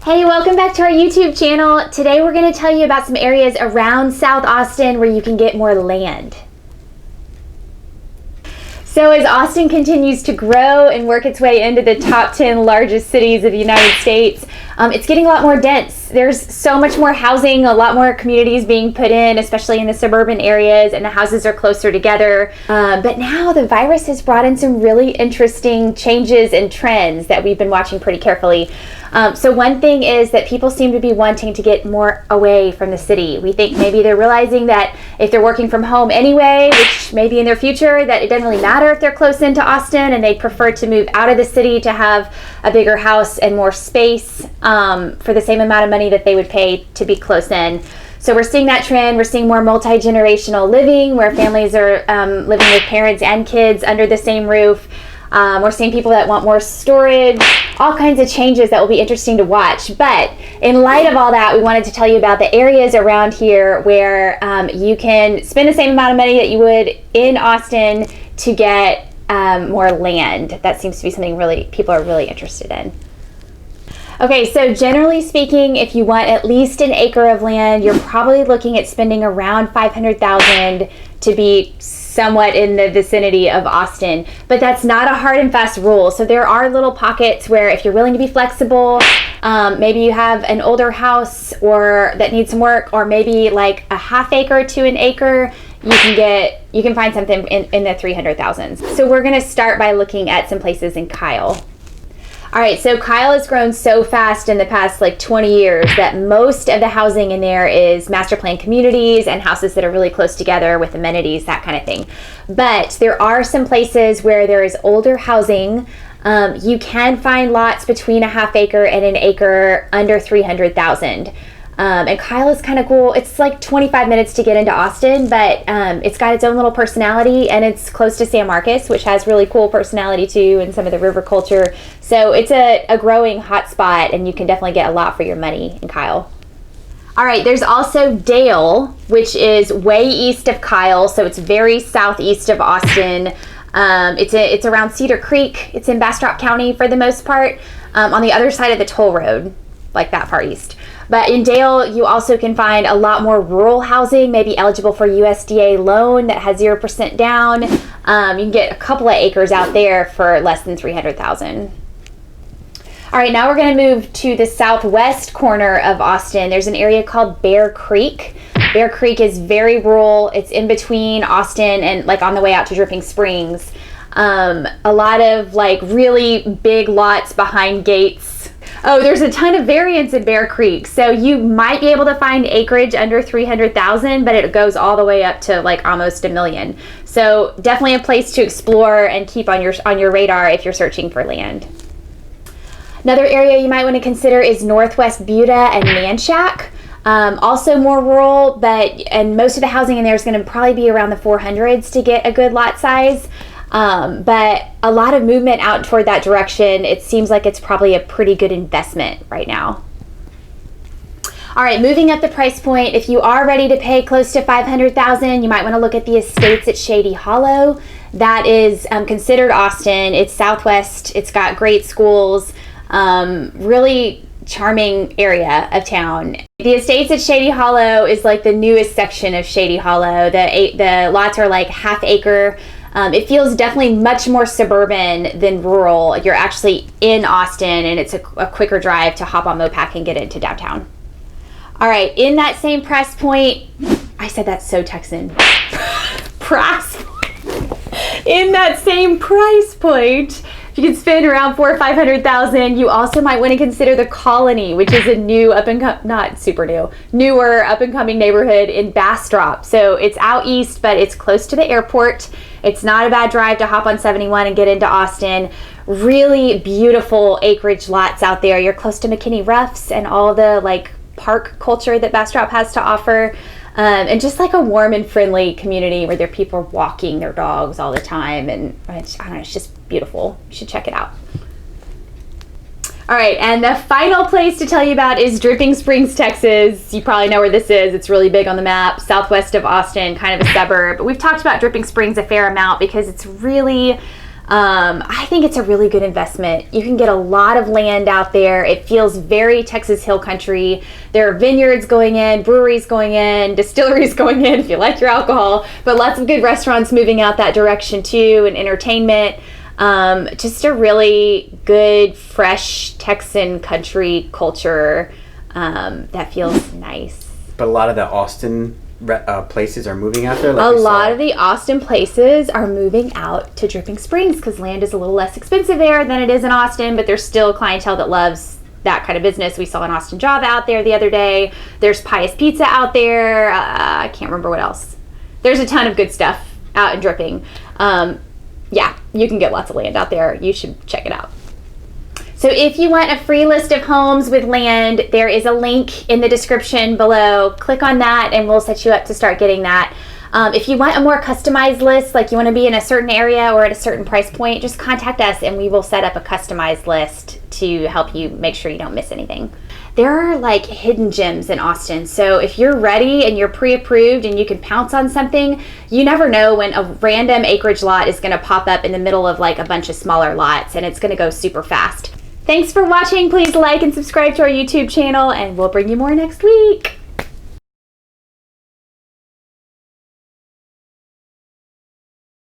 Hey, welcome back to our YouTube channel. Today we're going to tell you about some areas around South Austin where you can get more land. So as Austin continues to grow and work its way into the top 10 largest cities of the United States, it's getting a lot more dense. There's so much more housing, a lot more communities being put in, especially in the suburban areas, and the houses are closer together. But now the virus has brought in some really interesting changes and trends that we've been watching pretty carefully. So one thing is that people seem to be wanting to get more away from the city. We think maybe they're realizing that if they're working from home anyway, which maybe in their future, that it doesn't really matter if they're close into Austin, and they'd prefer to move out of the city to have a bigger house and more space for the same amount of money that they would pay to be close in. So we're seeing that trend. We're seeing more multi-generational living where families are living with parents and kids under the same roof. We're seeing people that want more storage, all kinds of changes that will be interesting to watch. But in light of all that, we wanted to tell you about the areas around here where you can spend the same amount of money that you would in Austin to get more land. That seems to be something people are really interested in. Okay, so generally speaking, if you want at least an acre of land, you're probably looking at spending around $500,000 to be somewhat in the vicinity of Austin. But that's not a hard and fast rule. So there are little pockets where if you're willing to be flexible, maybe you have an older house or that needs some work, or maybe like a half acre to an acre, you can find something in the 300,000s. So we're gonna start by looking at some places in Kyle. All right, so Kyle has grown so fast in the past 20 years that most of the housing in there is master plan communities and houses that are really close together with amenities, that kind of thing. But there are some places where there is older housing. You can find lots between a half acre and an acre under 300,000. And Kyle is kind of cool. It's like 25 minutes to get into Austin, but it's got its own little personality, and it's close to San Marcos, which has really cool personality too, and some of the river culture. So it's a growing hot spot, and you can definitely get a lot for your money in Kyle. All right, there's also Dale, which is way east of Kyle, so it's very southeast of Austin. It's around Cedar Creek. It's in Bastrop County for the most part, on the other side of the toll road, like that far east. But in Dale, you also can find a lot more rural housing, maybe eligible for USDA loan that has 0% down. You can get a couple of acres out there for less than 300,000. All right, now we're going to move to the southwest corner of Austin. There's an area called Bear Creek. Bear Creek is very rural. It's in between Austin and on the way out to Dripping Springs. A lot of really big lots behind gates. Oh, there's a ton of variance in Bear Creek. So you might be able to find acreage under 300,000, but it goes all the way up to almost $1 million. So definitely a place to explore and keep on your radar if you're searching for land. Another area you might want to consider is Northwest BudaManchak. Also more rural, and most of the housing in there is going to probably be around the 400s to get a good lot size. But a lot of movement out toward that direction. It seems like it's probably a pretty good investment right now. All right, moving up the price point, if you are ready to pay close to $500,000, you might want to look at the estates at Shady Hollow. That is considered Austin. It's southwest. It's got great schools, really charming area of town. The estates at Shady Hollow is the newest section of Shady Hollow. The lots are half acre. It feels definitely much more suburban than rural. You're actually in Austin, and it's a quicker drive to hop on Mopac and get into downtown. All right, in that same price point, I said that's so Texan. Price. In that same price point, you can spend around $400,000 or $500,000. You also might want to consider the Colony, which is a new newer up and coming neighborhood in Bastrop. So it's out east, but it's close to the airport. It's not a bad drive to hop on 71 and get into Austin. Really beautiful acreage lots out there. You're close to McKinney Roughs and all the park culture that Bastrop has to offer. And just a warm and friendly community where there are people walking their dogs all the time. And I don't know, it's just beautiful. You should check it out. All right, and the final place to tell you about is Dripping Springs, Texas. You probably know where this is. It's really big on the map, southwest of Austin, kind of a suburb. But we've talked about Dripping Springs a fair amount because it's really I think it's a really good investment. You can get a lot of land out there. It feels very Texas Hill Country. There are vineyards going in, breweries going in, distilleries going in if you like your alcohol, but lots of good restaurants moving out that direction too, and entertainment. Just a really good, fresh Texan country culture that feels nice. But a lot of the Austin places are moving out there? A lot of the Austin places are moving out to Dripping Springs because land is a little less expensive there than it is in Austin, but there's still clientele that loves that kind of business. We saw an Austin Java out there the other day. There's Pious Pizza out there. I can't remember what else. There's a ton of good stuff out in Dripping. Yeah, you can get lots of land out there. You should check it out. So if you want a free list of homes with land, there is a link in the description below. Click on that and we'll set you up to start getting that. If you want a more customized list, like you want to be in a certain area or at a certain price point, just contact us and we will set up a customized list to help you make sure you don't miss anything. There are like hidden gems in Austin. So if you're ready and you're pre-approved and you can pounce on something, you never know when a random acreage lot is going to pop up in the middle of like a bunch of smaller lots, and it's going to go super fast. Thanks for watching. Please like and subscribe to our YouTube channel, and we'll bring you more next week.